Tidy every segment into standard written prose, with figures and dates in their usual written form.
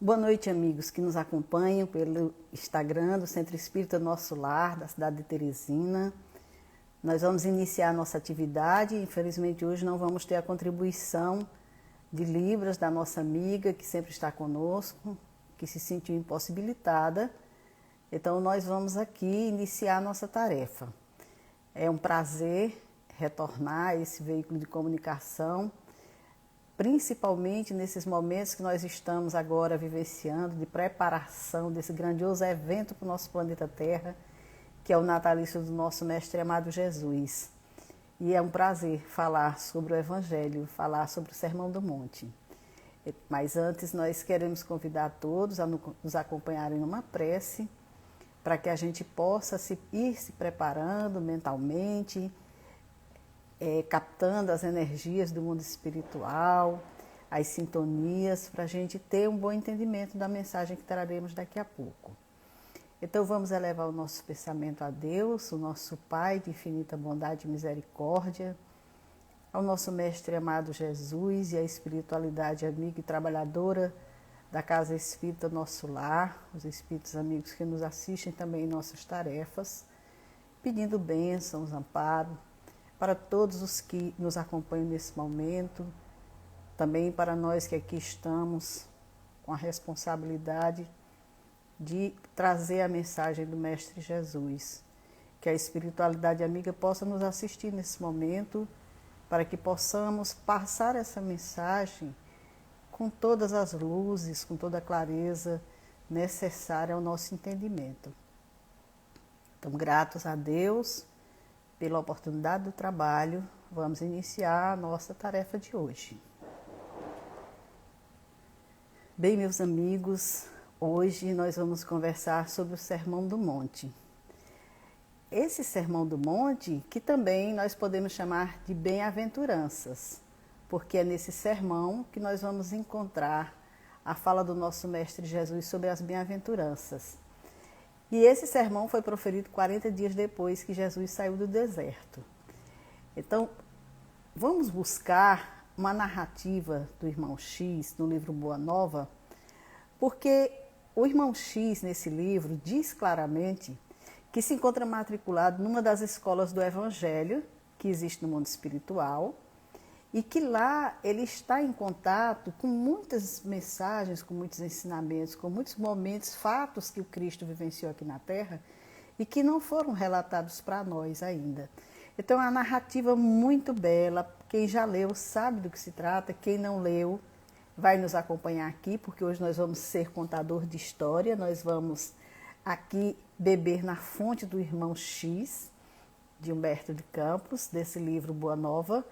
Boa noite, amigos que nos acompanham pelo Instagram do Centro Espírita Nosso Lar, da cidade de Teresina. Nós vamos iniciar a nossa atividade. Infelizmente, hoje não vamos ter a contribuição de Libras da nossa amiga, que sempre está conosco, que se sentiu impossibilitada. Então, nós vamos aqui iniciar a nossa tarefa. É um prazer retornar a esse veículo de comunicação, principalmente nesses momentos que nós estamos agora vivenciando de preparação desse grandioso evento para o nosso planeta Terra, que é o natalício do nosso Mestre amado Jesus. E é um prazer falar sobre o Evangelho, falar sobre o Sermão do Monte. Mas antes nós queremos convidar todos a nos acompanharem numa prece, para que a gente possa ir se preparando mentalmente, captando as energias do mundo espiritual, as sintonias, para a gente ter um bom entendimento da mensagem que traremos daqui a pouco. Então vamos elevar o nosso pensamento a Deus, o nosso Pai de infinita bondade e misericórdia, ao nosso Mestre amado Jesus e à espiritualidade amiga e trabalhadora da Casa Espírita Nosso Lar, os espíritos amigos que nos assistem também em nossas tarefas, pedindo bênçãos, amparo, para todos os que nos acompanham nesse momento, também para nós que aqui estamos com a responsabilidade de trazer a mensagem do Mestre Jesus, que a espiritualidade amiga possa nos assistir nesse momento, para que possamos passar essa mensagem com todas as luzes, com toda a clareza necessária ao nosso entendimento. Então, gratos a Deus pela oportunidade do trabalho, vamos iniciar a nossa tarefa de hoje. Bem, meus amigos, hoje nós vamos conversar sobre o Sermão do Monte. Esse Sermão do Monte, que também nós podemos chamar de bem-aventuranças, porque é nesse sermão que nós vamos encontrar a fala do nosso Mestre Jesus sobre as bem-aventuranças. E esse sermão foi proferido 40 dias depois que Jesus saiu do deserto. Então, vamos buscar uma narrativa do Irmão X no livro Boa Nova, porque o Irmão X, nesse livro, diz claramente que se encontra matriculado numa das escolas do Evangelho que existe no mundo espiritual, e que lá ele está em contato com muitas mensagens, com muitos ensinamentos, com muitos momentos, fatos que o Cristo vivenciou aqui na Terra e que não foram relatados para nós ainda. Então é uma narrativa muito bela, quem já leu sabe do que se trata, quem não leu vai nos acompanhar aqui, porque hoje nós vamos ser contador de história, nós vamos aqui beber na fonte do Irmão X, de Humberto de Campos, desse livro Boa Nova,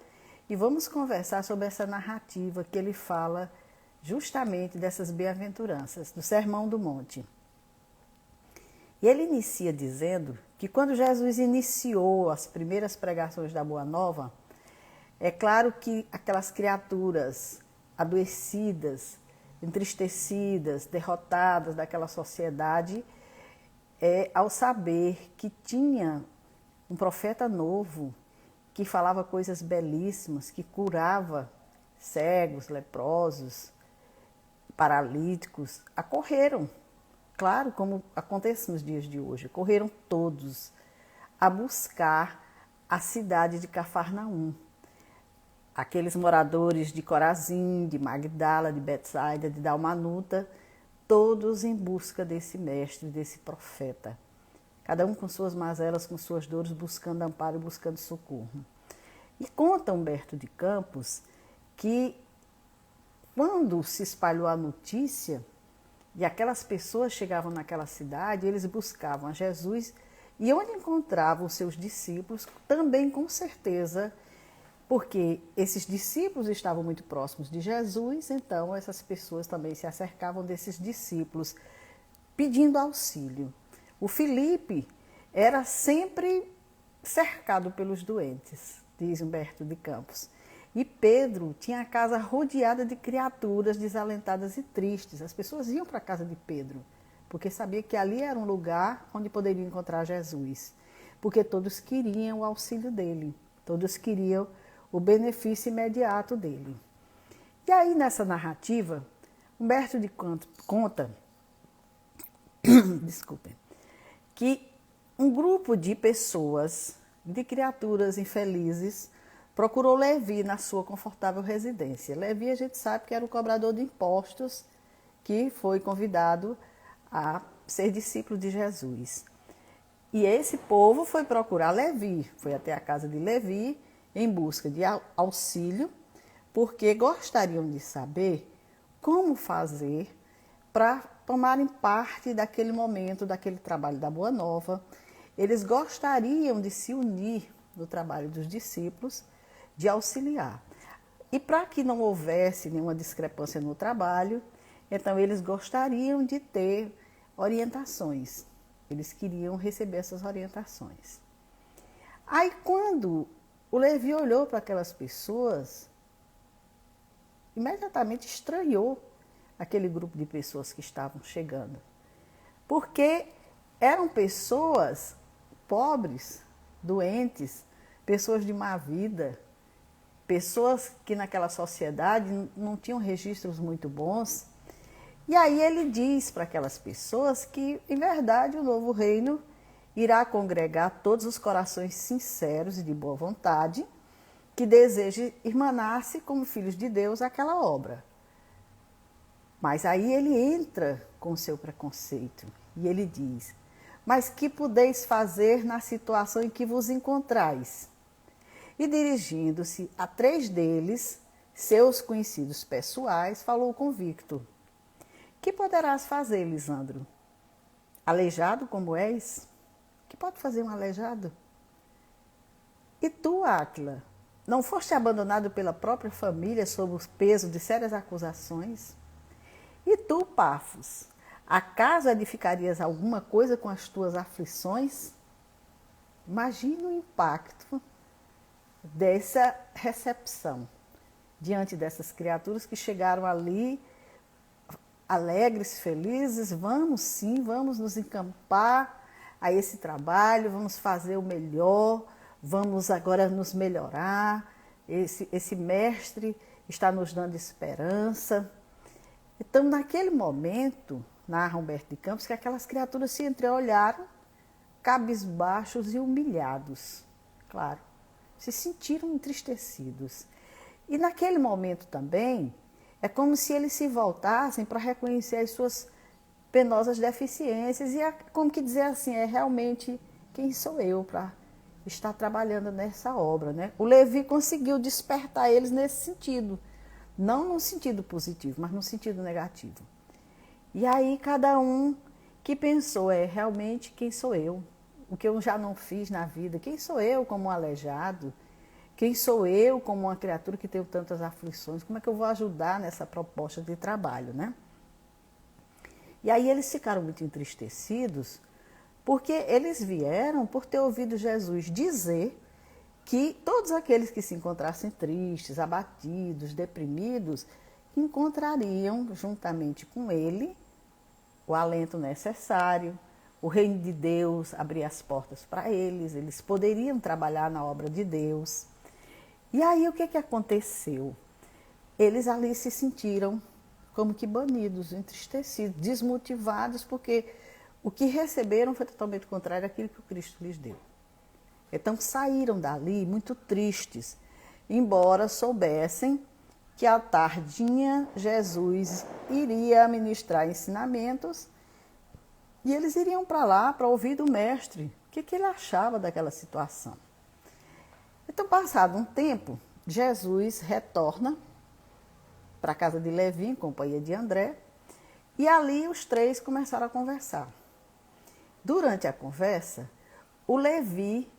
e vamos conversar sobre essa narrativa que ele fala justamente dessas bem-aventuranças, do Sermão do Monte. E ele inicia dizendo que quando Jesus iniciou as primeiras pregações da Boa Nova, é claro que aquelas criaturas adoecidas, entristecidas, derrotadas daquela sociedade, ao saber que tinha um profeta novo, que falava coisas belíssimas, que curava cegos, leprosos, paralíticos, acorreram, claro, como acontece nos dias de hoje, correram todos a buscar a cidade de Cafarnaum. Aqueles moradores de Corazim, de Magdala, de Betsaida, de Dalmanuta, todos em busca desse mestre, desse profeta. Cada um com suas mazelas, com suas dores, buscando amparo e buscando socorro. E conta Humberto de Campos que quando se espalhou a notícia e aquelas pessoas chegavam naquela cidade, eles buscavam a Jesus e onde encontravam os seus discípulos, também com certeza, porque esses discípulos estavam muito próximos de Jesus, então essas pessoas também se acercavam desses discípulos pedindo auxílio. O Filipe era sempre cercado pelos doentes, diz Humberto de Campos. E Pedro tinha a casa rodeada de criaturas desalentadas e tristes. As pessoas iam para a casa de Pedro, porque sabia que ali era um lugar onde poderiam encontrar Jesus. Porque todos queriam o auxílio dele, todos queriam o benefício imediato dele. E aí nessa narrativa, o Humberto de conta, desculpem, que um grupo de pessoas, de criaturas infelizes, procurou Levi na sua confortável residência. Levi, a gente sabe que era o cobrador de impostos que foi convidado a ser discípulo de Jesus. E esse povo foi procurar Levi, foi até a casa de Levi em busca de auxílio, porque gostariam de saber como fazer para tomarem parte daquele momento, daquele trabalho da Boa Nova. Eles gostariam de se unir no trabalho dos discípulos, de auxiliar. E para que não houvesse nenhuma discrepância no trabalho, então eles gostariam de ter orientações. Eles queriam receber essas orientações. Aí quando o Levi olhou para aquelas pessoas, imediatamente estranhou aquele grupo de pessoas que estavam chegando. Porque eram pessoas pobres, doentes, pessoas de má vida, pessoas que naquela sociedade não tinham registros muito bons. E aí ele diz para aquelas pessoas que, em verdade, o novo reino irá congregar todos os corações sinceros e de boa vontade, que desejem irmanar-se como filhos de Deus àquela obra. Mas aí ele entra com o seu preconceito e ele diz: mas que podeis fazer na situação em que vos encontrais? E dirigindo-se a 3 deles, seus conhecidos pessoais, falou convicto: que poderás fazer, Lisandro? Aleijado como és? Que pode fazer um aleijado? E tu, Átila, não foste abandonado pela própria família sob o peso de sérias acusações? E tu, Pafos, acaso edificarias alguma coisa com as tuas aflições? Imagina o impacto dessa recepção diante dessas criaturas que chegaram ali alegres, felizes. Vamos sim, vamos nos encampar a esse trabalho, vamos fazer o melhor, vamos agora nos melhorar. Esse mestre está nos dando esperança. Então, naquele momento, narra Humberto de Campos, que aquelas criaturas se entreolharam, cabisbaixos e humilhados. Claro, se sentiram entristecidos. E naquele momento também, é como se eles se voltassem para reconhecer as suas penosas deficiências e como que dizer assim, realmente quem sou eu para estar trabalhando nessa obra, né? O Levi conseguiu despertar eles nesse sentido, não no sentido positivo, mas no sentido negativo. E aí cada um que pensou, realmente quem sou eu? O que eu já não fiz na vida? Quem sou eu como um aleijado? Quem sou eu como uma criatura que tenho tantas aflições? Como é que eu vou ajudar nessa proposta de trabalho, né? E aí eles ficaram muito entristecidos, porque eles vieram por ter ouvido Jesus dizer que todos aqueles que se encontrassem tristes, abatidos, deprimidos, encontrariam juntamente com ele o alento necessário, o reino de Deus abrir as portas para eles poderiam trabalhar na obra de Deus. E aí o que aconteceu? Eles ali se sentiram como que banidos, entristecidos, desmotivados, porque o que receberam foi totalmente contrário àquilo que o Cristo lhes deu. Então saíram dali muito tristes, embora soubessem que à tardinha Jesus iria ministrar ensinamentos e eles iriam para lá para ouvir do mestre o que ele achava daquela situação. Então, passado um tempo, Jesus retorna para a casa de Levi, em companhia de André, e ali os 3 começaram a conversar. Durante a conversa, o Levi,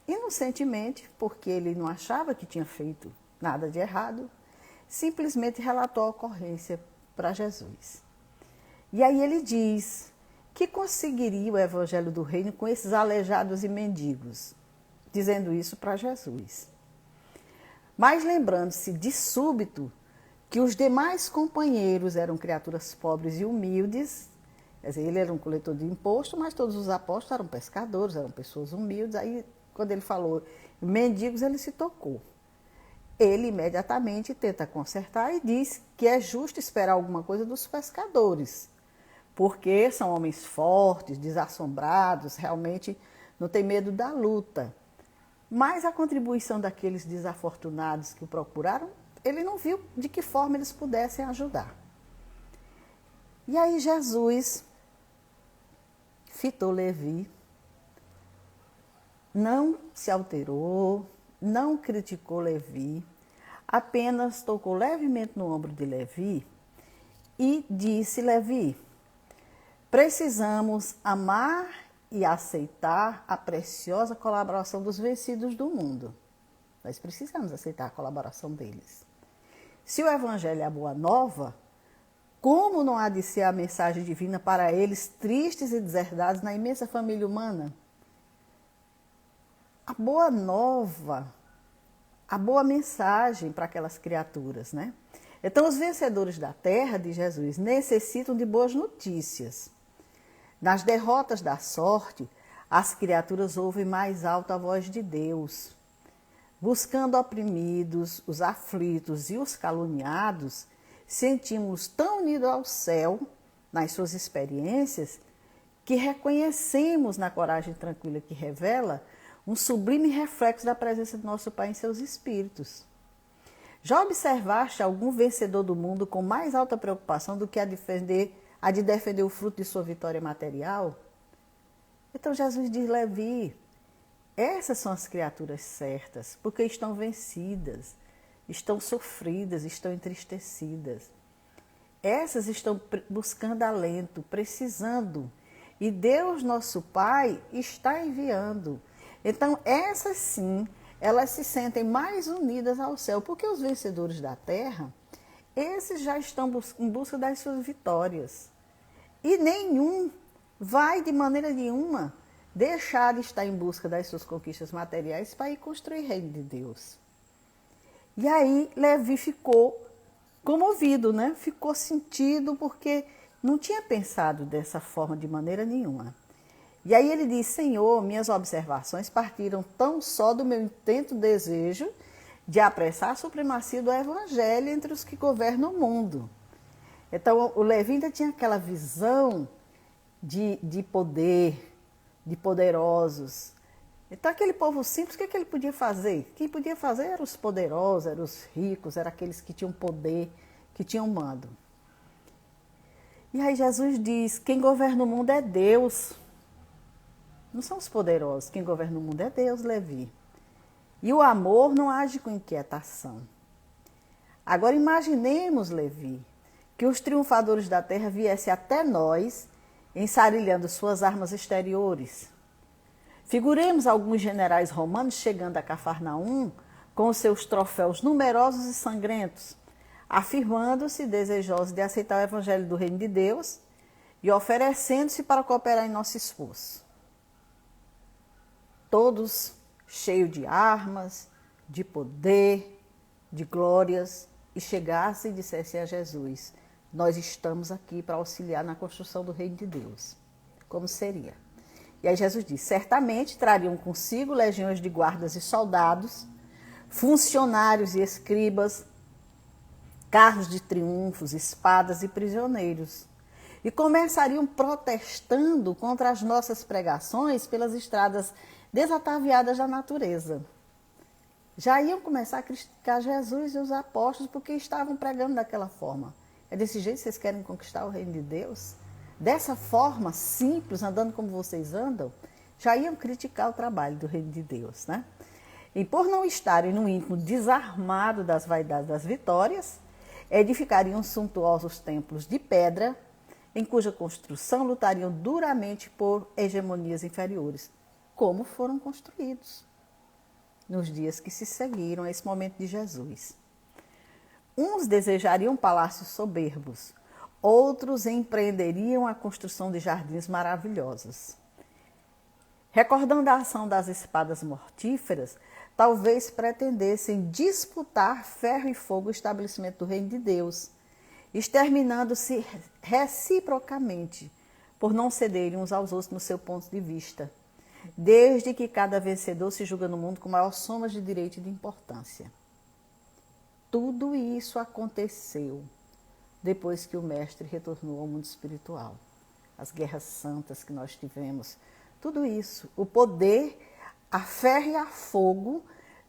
inocentemente, porque ele não achava que tinha feito nada de errado, simplesmente relatou a ocorrência para Jesus. E aí ele diz que conseguiria o evangelho do reino com esses aleijados e mendigos, dizendo isso para Jesus. Mas lembrando-se de súbito que os demais companheiros eram criaturas pobres e humildes, quer dizer, ele era um coletor de imposto, mas todos os apóstolos eram pescadores, eram pessoas humildes. Aí, quando ele falou mendigos, ele se tocou. ele imediatamente tenta consertar e diz que é justo esperar alguma coisa dos pescadores, porque são homens fortes, desassombrados, realmente não tem medo da luta. Mas a contribuição daqueles desafortunados que o procuraram, ele não viu de que forma eles pudessem ajudar. E aí Jesus fitou Levi, não se alterou, não criticou Levi, apenas tocou levemente no ombro de Levi e disse: Levi, precisamos amar e aceitar a preciosa colaboração dos vencidos do mundo. Nós precisamos aceitar a colaboração deles. Se o Evangelho é a boa nova, como não há de ser a mensagem divina para eles tristes e deserdados na imensa família humana? A boa nova, a boa mensagem para aquelas criaturas, né? Então, os vencedores da terra de Jesus necessitam de boas notícias. Nas derrotas da sorte, as criaturas ouvem mais alto a voz de Deus. Buscando oprimidos, os aflitos e os caluniados, sentimos tão unidos ao céu, nas suas experiências, que reconhecemos na coragem tranquila que revela um sublime reflexo da presença do nosso Pai em seus espíritos. Já observaste algum vencedor do mundo com mais alta preocupação do que a de defender o fruto de sua vitória material? Então Jesus diz: Levi, essas são as criaturas certas, porque estão vencidas, estão sofridas, estão entristecidas. Essas estão buscando alento, precisando. E Deus, nosso Pai, está enviando. Então, essas sim, elas se sentem mais unidas ao céu, porque os vencedores da terra, esses já estão em busca das suas vitórias. E nenhum vai, de maneira nenhuma, deixar de estar em busca das suas conquistas materiais para ir construir o reino de Deus. E aí Levi ficou comovido, né? Ficou sentido, porque não tinha pensado dessa forma de maneira nenhuma. E aí ele diz: Senhor, minhas observações partiram tão só do meu intento desejo de apressar a supremacia do Evangelho entre os que governam o mundo. Então o Levi ainda tinha aquela visão de poder, de poderosos. Então aquele povo simples, o que ele podia fazer? Quem podia fazer eram os poderosos, eram os ricos, eram aqueles que tinham poder, que tinham mando. E aí Jesus diz: quem governa o mundo é Deus. Não são os poderosos, quem governa o mundo é Deus, Levi. E o amor não age com inquietação. Agora imaginemos, Levi, que os triunfadores da terra viessem até nós, ensarilhando suas armas exteriores. Figuremos alguns generais romanos chegando a Cafarnaum com os seus troféus numerosos e sangrentos, afirmando-se desejosos de aceitar o evangelho do reino de Deus e oferecendo-se para cooperar em nosso esforço. Todos cheios de armas, de poder, de glórias, e chegassem e dissessem a Jesus: nós estamos aqui para auxiliar na construção do reino de Deus. Como seria? E aí Jesus diz: certamente trariam consigo legiões de guardas e soldados, funcionários e escribas, carros de triunfos, espadas e prisioneiros. E começariam protestando contra as nossas pregações pelas estradas desataviadas da natureza. Já iam começar a criticar Jesus e os apóstolos porque estavam pregando daquela forma. É desse jeito que vocês querem conquistar o reino de Deus? Dessa forma simples, andando como vocês andam? Já iam criticar o trabalho do reino de Deus, né? E por não estarem no íntimo desarmado das vaidades das vitórias, edificariam suntuosos templos de pedra, em cuja construção lutariam duramente por hegemonias inferiores, como foram construídos nos dias que se seguiram a esse momento de Jesus. Uns desejariam palácios soberbos, outros empreenderiam a construção de jardins maravilhosos. Recordando a ação das espadas mortíferas, talvez pretendessem disputar ferro e fogo o estabelecimento do reino de Deus, exterminando-se reciprocamente, por não cederem uns aos outros no seu ponto de vista, desde que cada vencedor se julga no mundo com maior soma de direito e de importância. tudo isso aconteceu depois que o Mestre retornou ao mundo espiritual. As guerras santas que nós tivemos, tudo isso, o poder a ferro e a fogo,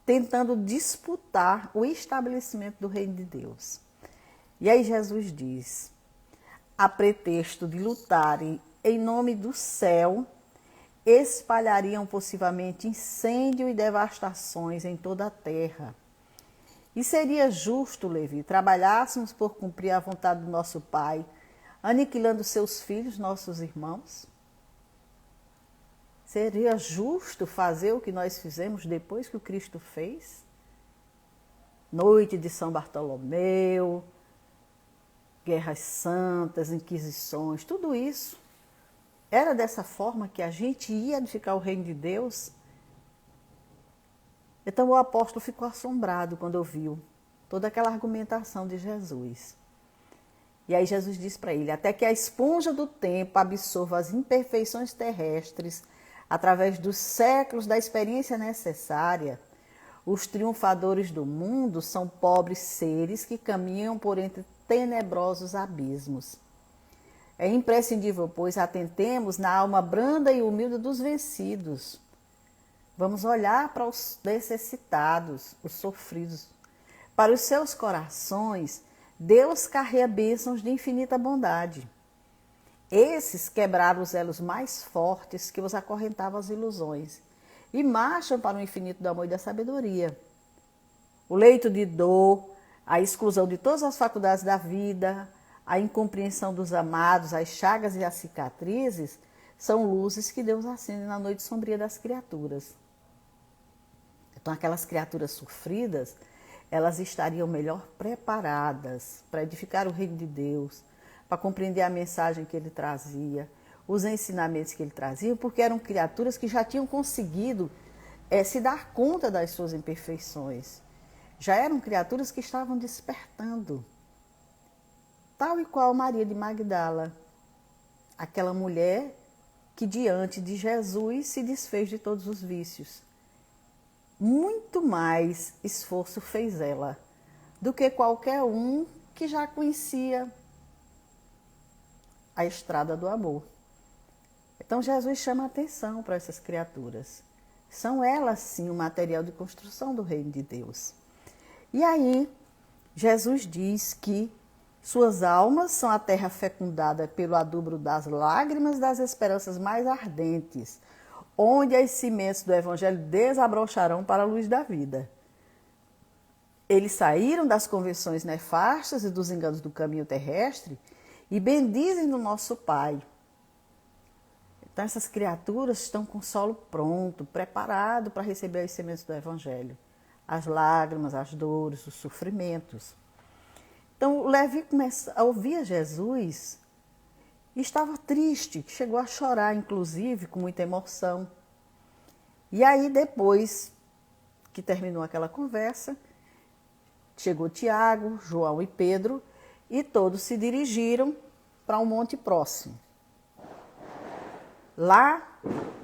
tentando disputar o estabelecimento do reino de Deus. E aí Jesus diz, a pretexto de lutarem em nome do céu, espalhariam possivelmente incêndio e devastações em toda a terra. E seria justo, Levi, trabalhássemos por cumprir a vontade do nosso Pai, aniquilando seus filhos, nossos irmãos? Seria justo fazer o que nós fizemos depois que o Cristo fez? Noite de São Bartolomeu, guerras santas, inquisições, tudo isso. Era dessa forma que a gente ia edificar o reino de Deus? Então o apóstolo ficou assombrado quando ouviu toda aquela argumentação de Jesus. E aí Jesus disse para ele, até que a esponja do tempo absorva as imperfeições terrestres, através dos séculos da experiência necessária, os triunfadores do mundo são pobres seres que caminham por entre tenebrosos abismos. É imprescindível, pois, atentemos na alma branda e humilde dos vencidos. Vamos olhar para os necessitados, os sofridos. Para os seus corações, Deus carrega bênçãos de infinita bondade. Esses quebraram os elos mais fortes que os acorrentavam às ilusões e marcham para o infinito do amor e da sabedoria. O leito de dor, a exclusão de todas as faculdades da vida, a incompreensão dos amados, as chagas e as cicatrizes são luzes que Deus acende na noite sombria das criaturas. Então, aquelas criaturas sofridas, elas estariam melhor preparadas para edificar o reino de Deus, para compreender a mensagem que ele trazia, os ensinamentos que ele trazia, porque eram criaturas que já tinham conseguido se dar conta das suas imperfeições. Já eram criaturas que estavam despertando. Tal e qual Maria de Magdala, aquela mulher que diante de Jesus se desfez de todos os vícios. Muito mais esforço fez ela do que qualquer um que já conhecia a estrada do amor. Então Jesus chama a atenção para essas criaturas. São elas sim o material de construção do reino de Deus. E aí Jesus diz que suas almas são a terra fecundada pelo adubo das lágrimas das esperanças mais ardentes, onde as sementes do Evangelho desabrocharão para a luz da vida. Eles saíram das convenções nefastas e dos enganos do caminho terrestre e bendizem no nosso Pai. Então essas criaturas estão com o solo pronto, preparado para receber as sementes do Evangelho. As lágrimas, as dores, os sofrimentos. Então Levi começa a ouvir Jesus e estava triste, chegou a chorar, inclusive, com muita emoção. E aí, depois que terminou aquela conversa, chegou Tiago, João e Pedro, e todos se dirigiram para um monte próximo. Lá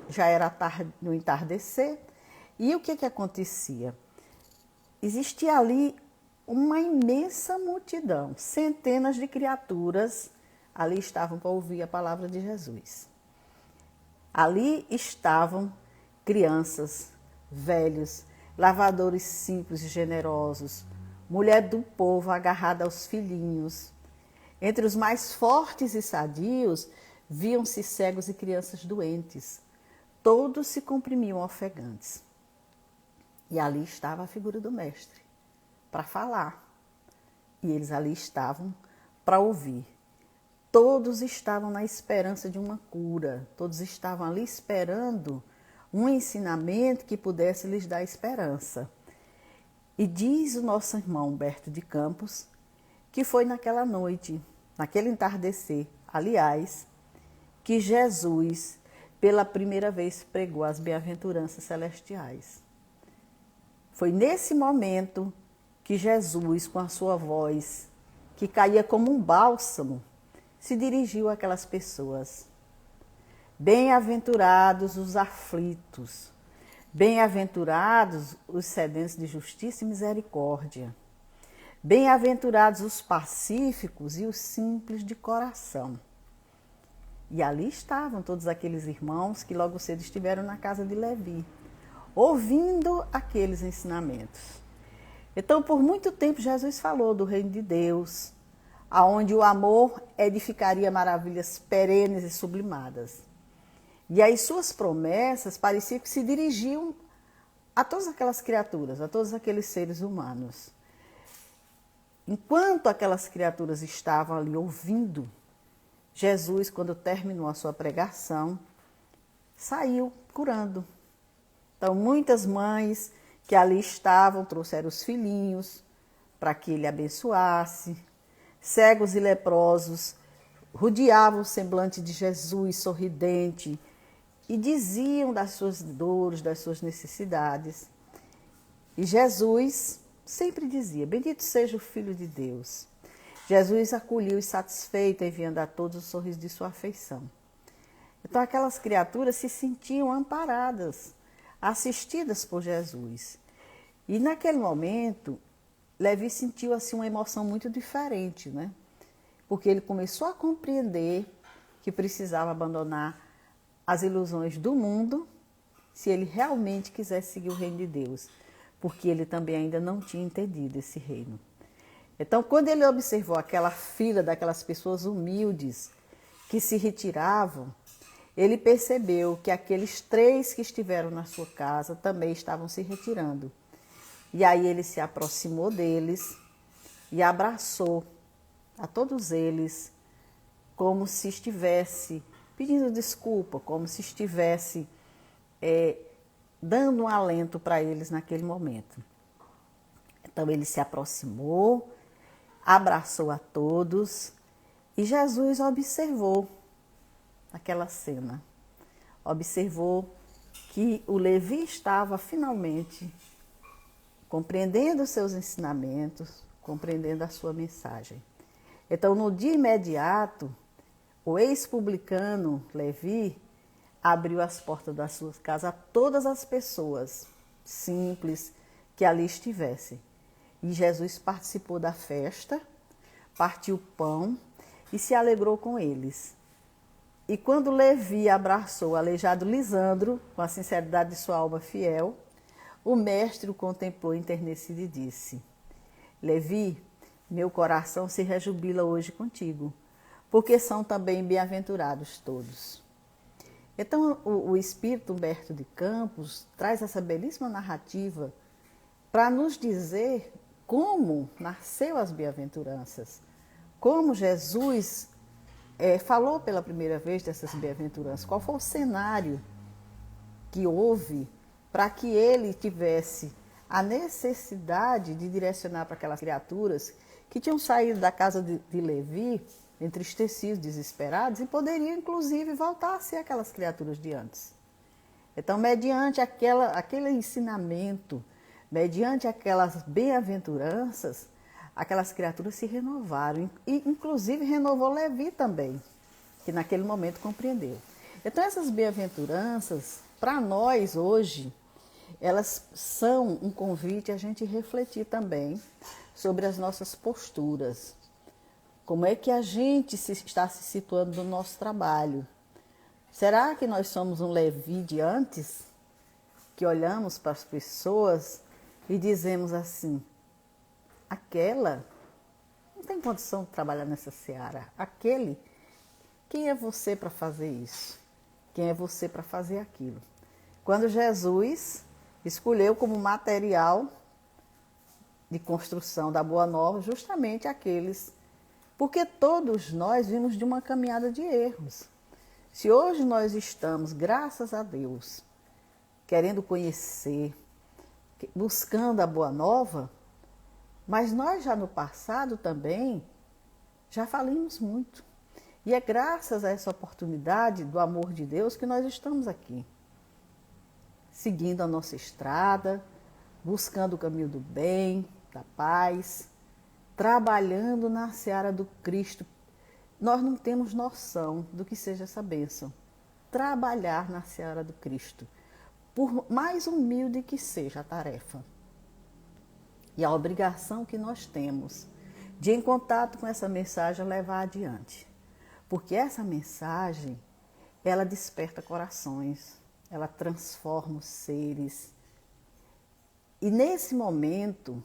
já era tarde, no entardecer, e o que acontecia? Existia ali uma imensa multidão, centenas de criaturas ali estavam para ouvir a palavra de Jesus. Ali estavam crianças, velhos, lavradores simples e generosos, mulher do povo agarrada aos filhinhos. Entre os mais fortes e sadios, viam-se cegos e crianças doentes. Todos se comprimiam ofegantes. E ali estava a figura do Mestre, para falar. E eles ali estavam para ouvir. Todos estavam na esperança de uma cura. Todos estavam ali esperando um ensinamento que pudesse lhes dar esperança. E diz o nosso irmão Humberto de Campos que foi naquela noite, naquele entardecer, aliás, que Jesus, pela primeira vez, pregou as bem-aventuranças celestiais. Foi nesse momento que Jesus, com a sua voz, que caía como um bálsamo, se dirigiu àquelas pessoas. Bem-aventurados os aflitos, bem-aventurados os sedentos de justiça e misericórdia. Bem-aventurados os pacíficos e os simples de coração. E ali estavam todos aqueles irmãos que logo cedo estiveram na casa de Levi, ouvindo aqueles ensinamentos. Então, por muito tempo, Jesus falou do reino de Deus, aonde o amor edificaria maravilhas perenes e sublimadas. E as suas promessas pareciam que se dirigiam a todas aquelas criaturas, a todos aqueles seres humanos. Enquanto aquelas criaturas estavam ali ouvindo, Jesus, quando terminou a sua pregação, saiu curando. Então, muitas mães que ali estavam trouxeram os filhinhos para que ele abençoasse. Cegos e leprosos rodeavam o semblante de Jesus sorridente e diziam das suas dores, das suas necessidades. E Jesus sempre dizia: bendito seja o Filho de Deus. Jesus acolheu e satisfeito, enviando a todos o sorriso de sua afeição. Então aquelas criaturas se sentiam amparadas, assistidas por Jesus. E naquele momento, Levi sentiu assim uma emoção muito diferente, né? Porque ele começou a compreender que precisava abandonar as ilusões do mundo se ele realmente quisesse seguir o reino de Deus, porque ele também ainda não tinha entendido esse reino. Então, quando ele observou aquela fila daquelas pessoas humildes que se retiravam, ele percebeu que aqueles 3 que estiveram na sua casa também estavam se retirando. E aí ele se aproximou deles e abraçou a todos eles como se estivesse pedindo desculpa, como se estivesse dando um alento para eles naquele momento. Então ele se aproximou, abraçou a todos e Jesus observou aquela cena. Observou que o Levi estava finalmente compreendendo os seus ensinamentos, compreendendo a sua mensagem. Então, no dia imediato, o ex-publicano Levi abriu as portas da sua casa a todas as pessoas simples que ali estivessem. E Jesus participou da festa, partiu o pão e se alegrou com eles. E quando Levi abraçou o aleijado Lisandro, com a sinceridade de sua alma fiel, o mestre o contemplou enternecido e disse: Levi, meu coração se rejubila hoje contigo, porque são também bem-aventurados todos. Então, o espírito Humberto de Campos traz essa belíssima narrativa para nos dizer como nasceu as bem-aventuranças, como Jesus falou pela primeira vez dessas bem-aventuranças, qual foi o cenário que houve para que ele tivesse a necessidade de direcionar para aquelas criaturas que tinham saído da casa de Levi, entristecidos, desesperados, e poderiam, inclusive, voltar a ser aquelas criaturas de antes. Então, mediante aquele ensinamento, mediante aquelas bem-aventuranças, aquelas criaturas se renovaram, e inclusive renovou Levi também, que naquele momento compreendeu. Então, essas bem-aventuranças, para nós hoje, elas são um convite a gente refletir também sobre as nossas posturas. Como é que a gente está se situando no nosso trabalho? Será que nós somos um Levi de antes? Que olhamos para as pessoas e dizemos assim: aquela não tem condição de trabalhar nessa seara. Aquele, quem é você para fazer isso? Quem é você para fazer aquilo? Quando Jesus escolheu como material de construção da Boa Nova justamente aqueles, porque todos nós vimos de uma caminhada de erros. Se hoje nós estamos, graças a Deus, querendo conhecer, buscando a Boa Nova, mas nós já no passado também já falimos muito. E é graças a essa oportunidade do amor de Deus que nós estamos aqui, seguindo a nossa estrada, buscando o caminho do bem, da paz, trabalhando na seara do Cristo. Nós não temos noção do que seja essa bênção. Trabalhar na seara do Cristo, por mais humilde que seja a tarefa. e a obrigação que nós temos de, em contato com essa mensagem, levar adiante. Porque essa mensagem, ela desperta corações, ela transforma os seres. E nesse momento,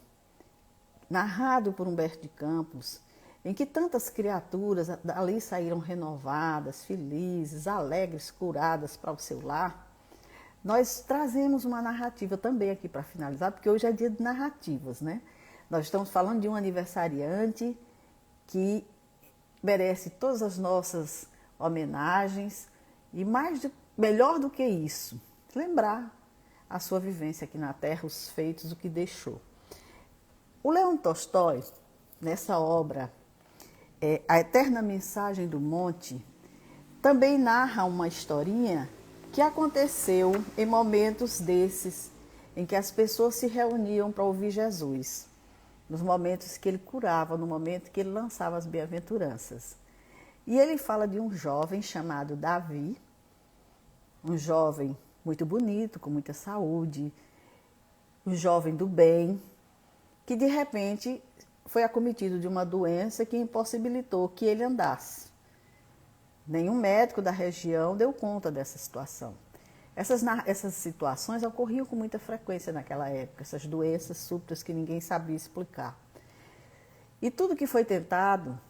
narrado por Humberto de Campos, em que tantas criaturas ali saíram renovadas, felizes, alegres, curadas para o seu lar, nós trazemos uma narrativa também aqui para finalizar, porque hoje é dia de narrativas, né? Nós estamos falando de um aniversariante que merece todas as nossas homenagens e melhor do que isso, lembrar a sua vivência aqui na Terra, os feitos, o que deixou. O Leão Tolstói, nessa obra, A Eterna Mensagem do Monte, também narra uma historinha que aconteceu em momentos desses, em que as pessoas se reuniam para ouvir Jesus, nos momentos que ele curava, no momento que ele lançava as bem-aventuranças. E ele fala de um jovem chamado Davi, um jovem muito bonito, com muita saúde, um jovem do bem, que de repente foi acometido de uma doença que impossibilitou que ele andasse. Nenhum médico da região deu conta dessa situação. Essas situações ocorriam com muita frequência naquela época, essas doenças súbitas que ninguém sabia explicar. E tudo que foi tentado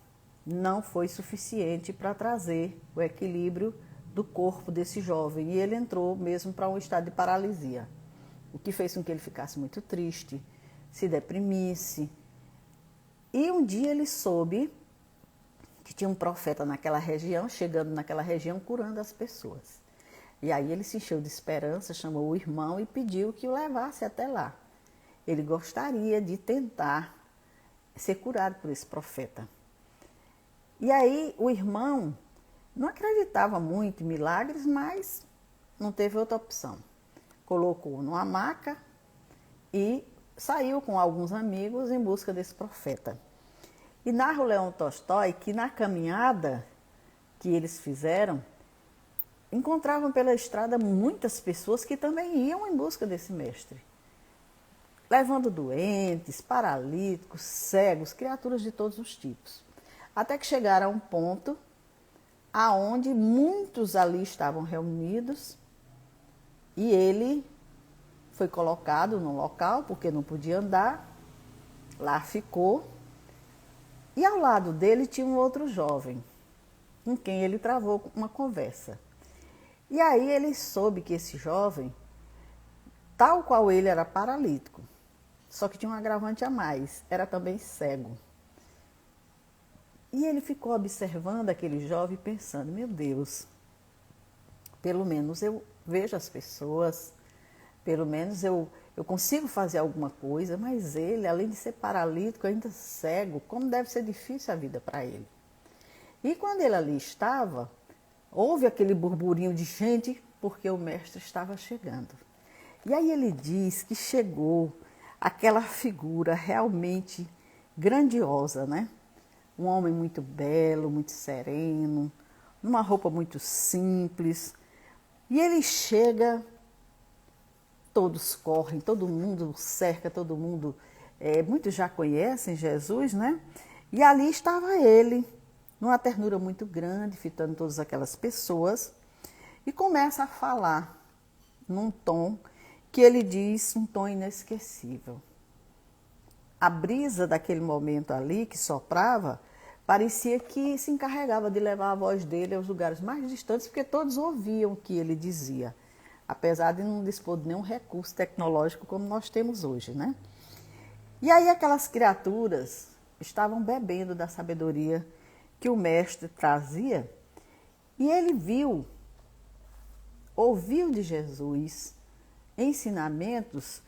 não foi suficiente para trazer o equilíbrio do corpo desse jovem. E ele entrou mesmo para um estado de paralisia, o que fez com que ele ficasse muito triste, se deprimisse. E um dia ele soube que tinha um profeta naquela região, chegando naquela região, curando as pessoas. E aí ele se encheu de esperança, chamou o irmão e pediu que o levasse até lá. Ele gostaria de tentar ser curado por esse profeta. E aí o irmão não acreditava muito em milagres, mas não teve outra opção. Colocou-o numa maca e saiu com alguns amigos em busca desse profeta. E narra o Leão Tolstói que na caminhada que eles fizeram, encontravam pela estrada muitas pessoas que também iam em busca desse mestre, levando doentes, paralíticos, cegos, criaturas de todos os tipos. Até que chegaram a um ponto aonde muitos ali estavam reunidos e ele foi colocado no local, porque não podia andar, lá ficou. E ao lado dele tinha um outro jovem, com quem ele travou uma conversa. E aí ele soube que esse jovem, tal qual ele, era paralítico, só que tinha um agravante a mais, era também cego. E ele ficou observando aquele jovem pensando, meu Deus, pelo menos eu vejo as pessoas, pelo menos eu consigo fazer alguma coisa, mas ele, além de ser paralítico, ainda cego, como deve ser difícil a vida para ele. E quando ele ali estava, houve aquele burburinho de gente, porque o mestre estava chegando. E aí ele diz que chegou aquela figura realmente grandiosa, né? Um homem muito belo, muito sereno, numa roupa muito simples. E ele chega, todos correm, todo mundo cerca, todo mundo, muitos já conhecem Jesus, né? E ali estava ele, numa ternura muito grande, fitando todas aquelas pessoas, e começa a falar num tom que ele diz, um tom inesquecível. A brisa daquele momento ali, que soprava, parecia que se encarregava de levar a voz dele aos lugares mais distantes, porque todos ouviam o que ele dizia, apesar de não dispor de nenhum recurso tecnológico como nós temos hoje, né? E aí aquelas criaturas estavam bebendo da sabedoria que o mestre trazia, e ele ouviu de Jesus ensinamentos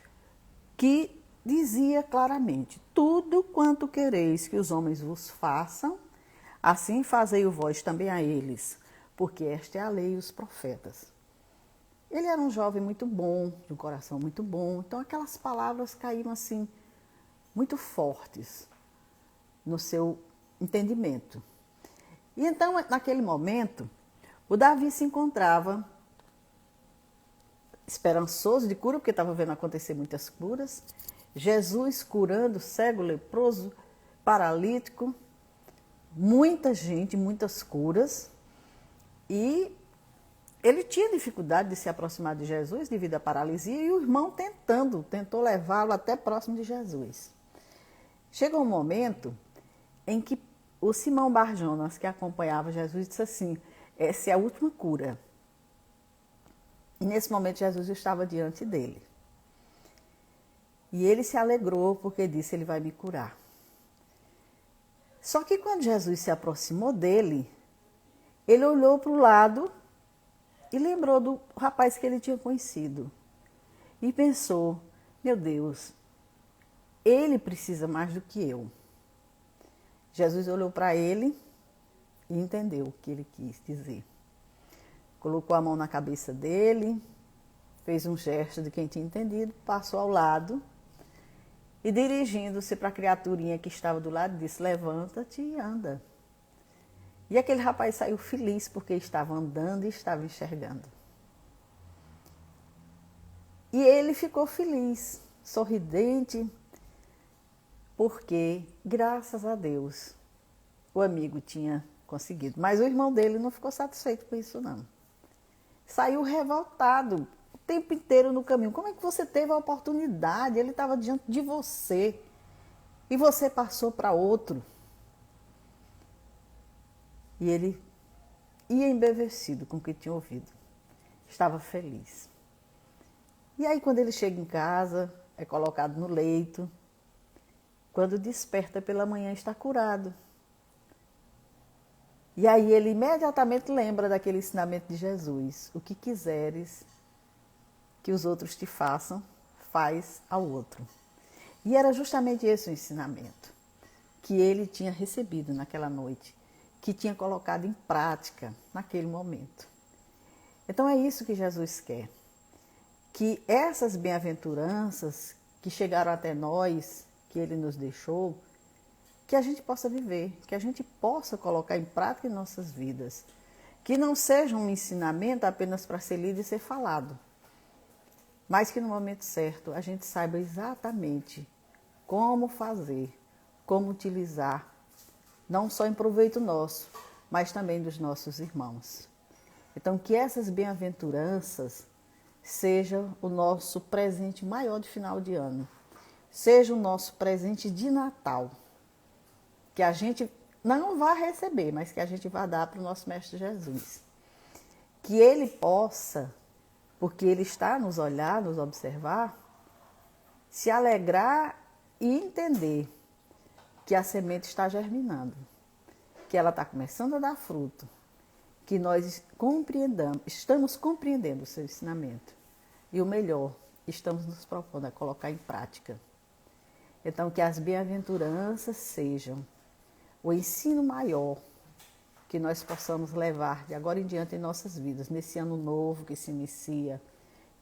que dizia claramente, tudo quanto quereis que os homens vos façam, assim fazei-o vós também a eles, porque esta é a lei e os profetas. Ele era um jovem muito bom, de um coração muito bom, então aquelas palavras caíram assim, muito fortes no seu entendimento. E então, naquele momento, o Davi se encontrava esperançoso de cura, porque estava vendo acontecer muitas curas, Jesus curando cego, leproso, paralítico, muita gente, muitas curas. E ele tinha dificuldade de se aproximar de Jesus devido à paralisia e o irmão tentou levá-lo até próximo de Jesus. Chegou um momento em que o Simão Bar-Jonas, que acompanhava Jesus, disse assim: essa é a última cura. E nesse momento Jesus estava diante dele. E ele se alegrou porque disse: ele vai me curar. Só que quando Jesus se aproximou dele, ele olhou para o lado e lembrou do rapaz que ele tinha conhecido. E pensou: meu Deus, ele precisa mais do que eu. Jesus olhou para ele e entendeu o que ele quis dizer. Colocou a mão na cabeça dele, fez um gesto de quem tinha entendido, passou ao lado e, dirigindo-se para a criaturinha que estava do lado, disse: levanta-te e anda. E aquele rapaz saiu feliz porque estava andando e estava enxergando. E ele ficou feliz, sorridente, porque, graças a Deus, o amigo tinha conseguido. Mas o irmão dele não ficou satisfeito com isso, não. Saiu revoltado o tempo inteiro no caminho. Como é que você teve a oportunidade? Ele estava diante de você e você passou para outro. E ele ia embevecido com o que tinha ouvido. Estava feliz. E aí, quando ele chega em casa, é colocado no leito. Quando desperta pela manhã, está curado. E aí ele imediatamente lembra daquele ensinamento de Jesus: o que quiseres que os outros te façam, faz ao outro. E era justamente esse o ensinamento que ele tinha recebido naquela noite, que tinha colocado em prática naquele momento. Então é isso que Jesus quer, que essas bem-aventuranças que chegaram até nós, que ele nos deixou, que a gente possa viver, que a gente possa colocar em prática em nossas vidas, que não seja um ensinamento apenas para ser lido e ser falado, mas que no momento certo a gente saiba exatamente como fazer, como utilizar, não só em proveito nosso, mas também dos nossos irmãos. Então, que essas bem-aventuranças sejam o nosso presente maior de final de ano, seja o nosso presente de Natal, que a gente não vai receber, mas que a gente vai dar para o nosso Mestre Jesus. Que ele possa, porque ele está a nos olhar, nos observar, se alegrar e entender que a semente está germinando, que ela está começando a dar fruto, que nós estamos compreendendo o seu ensinamento. E o melhor, estamos nos propondo a colocar em prática. Então, que as bem-aventuranças sejam o ensino maior que nós possamos levar de agora em diante em nossas vidas, nesse ano novo que se inicia,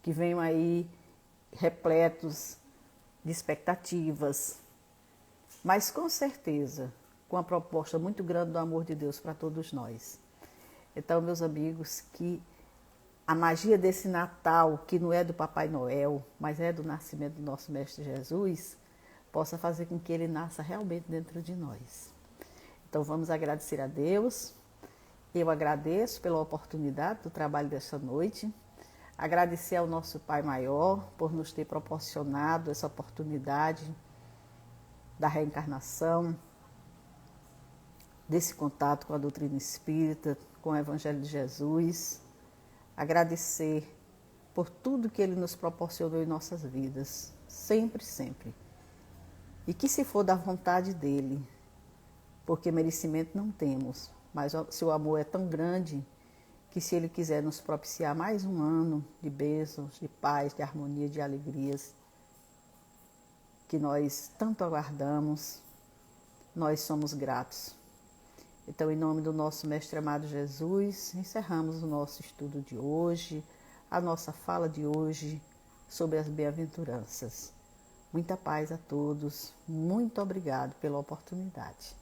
que venham aí repletos de expectativas, mas com certeza com uma proposta muito grande do amor de Deus para todos nós. Então, meus amigos, que a magia desse Natal, que não é do Papai Noel, mas é do nascimento do nosso Mestre Jesus, possa fazer com que ele nasça realmente dentro de nós. Então, vamos agradecer a Deus. Eu agradeço pela oportunidade do trabalho desta noite. Agradecer ao nosso Pai Maior por nos ter proporcionado essa oportunidade da reencarnação, desse contato com a doutrina espírita, com o Evangelho de Jesus. Agradecer por tudo que ele nos proporcionou em nossas vidas, sempre, sempre. E que se for da vontade dele, porque merecimento não temos, mas seu amor é tão grande que se ele quiser nos propiciar mais um ano de bênçãos, de paz, de harmonia, de alegrias, que nós tanto aguardamos, nós somos gratos. Então, em nome do nosso Mestre amado Jesus, encerramos o nosso estudo de hoje, a nossa fala de hoje sobre as bem-aventuranças. Muita paz a todos, muito obrigado pela oportunidade.